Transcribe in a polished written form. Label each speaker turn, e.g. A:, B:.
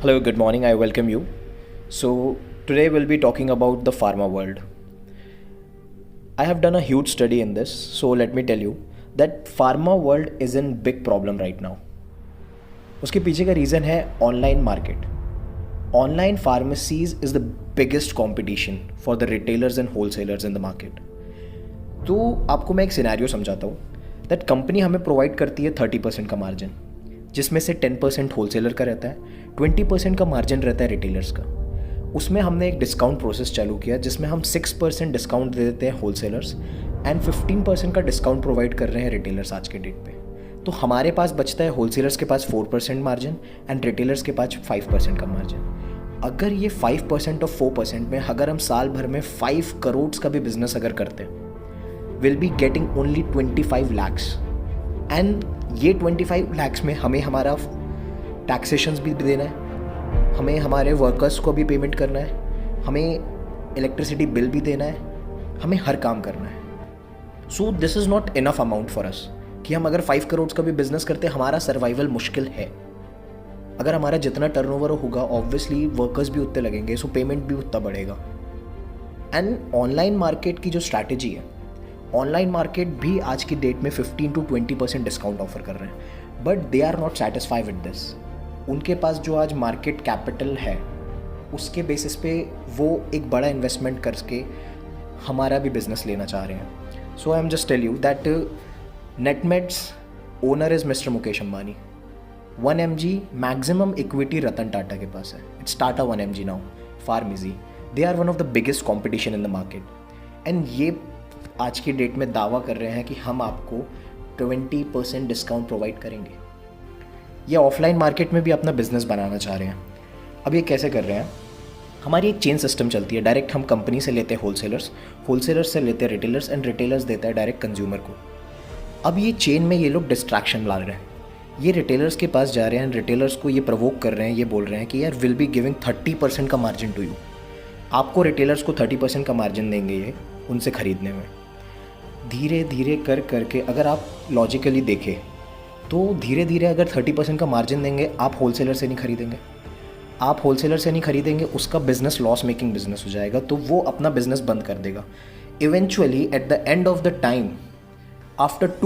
A: Hello, good morning. I welcome you. So, today we'll be talking about the pharma world. I have done a huge study in this, so let me tell you that pharma world is in big problem right now. उसके पीछे का reason है online market. Online pharmacies is the biggest competition for the retailers and wholesalers in the market. तो आपको मैं एक scenario समझाता हूँ दैट कंपनी हमें प्रोवाइड करती है 30% का मार्जिन, जिसमें से 10% होलसेलर का रहता है, 20% का मार्जिन रहता है रिटेलर्स का. उसमें हमने एक डिस्काउंट प्रोसेस चालू किया जिसमें हम 6% डिस्काउंट दे देते हैं होलसेलर्स एंड 15% का डिस्काउंट प्रोवाइड कर रहे हैं रिटेलर्स आज के डेट पे. तो हमारे पास बचता है होलसेलर्स के पास 4% मार्जिन एंड रिटेलर्स के पास 5% का मार्जिन. अगर ये 5% और 4% में अगर हम साल भर में 5 करोड़ का भी बिजनेस अगर करते हैं, will be getting only 25 lakhs. And ये 25 lakhs में हमें हमारा टैक्सेशंस भी देना है, हमें हमारे वर्कर्स को भी पेमेंट करना है, हमें इलेक्ट्रिसिटी बिल भी देना है, हमें हर काम करना है. So this is not enough amount for us कि हम अगर 5 करोड़ का भी बिजनेस करते हमारा सर्वाइवल मुश्किल है. अगर हमारा जितना टर्नओवर होगा ऑब्वियसली वर्कर्स भी उतने लगेंगे, सो पेमेंट भी उतना बढ़ेगा. एंड ऑनलाइन मार्केट की जो स्ट्रैटेजी है, ऑनलाइन मार्केट भी आज की डेट में 15 to 20% डिस्काउंट ऑफर कर रहे हैं, but they are not satisfied with this. उनके पास जो आज मार्केट कैपिटल है उसके बेसिस पे वो एक बड़ा इन्वेस्टमेंट करके हमारा भी बिजनेस लेना चाह रहे हैं. So I am just tell you that Netmeds owner is mister Mukesh Ambani. 1 mg maximum equity Ratan Tata के पास है. It's Tata 1 mg now. Pharmacy they are one of the biggest competition in the market. And ये आज की डेट में दावा कर रहे हैं कि हम आपको 20% डिस्काउंट प्रोवाइड करेंगे. ये ऑफलाइन मार्केट में भी अपना बिजनेस बनाना चाह रहे हैं. अब ये कैसे कर रहे हैं? हमारी एक चेन सिस्टम चलती है. डायरेक्ट हम कंपनी से लेते हैं होलसेलर्स, होलसेलर्स से लेते हैं रिटेलर्स एंड रिटेलर्स देता है डायरेक्ट कंज्यूमर को. अब ये चेन में ये लोग डिस्ट्रैक्शन ला रहे हैं. ये रिटेलर्स के पास जा रहे हैं, रिटेलर्स को ये प्रवोक कर रहे हैं, ये बोल रहे हैं कि यार विल बी गिविंग 30% का मार्जिन टू यू. आपको रिटेलर्स को 30% का मार्जिन देंगे ये उनसे ख़रीदने में. धीरे धीरे करके अगर आप लॉजिकली देखें तो धीरे धीरे अगर 30% का मार्जिन देंगे, आप होलसेलर से नहीं खरीदेंगे. आप होलसेलर से नहीं खरीदेंगे, उसका बिजनेस लॉस मेकिंग बिजनेस हो जाएगा, तो वो अपना बिजनेस बंद कर देगा. Eventually at the end of the time after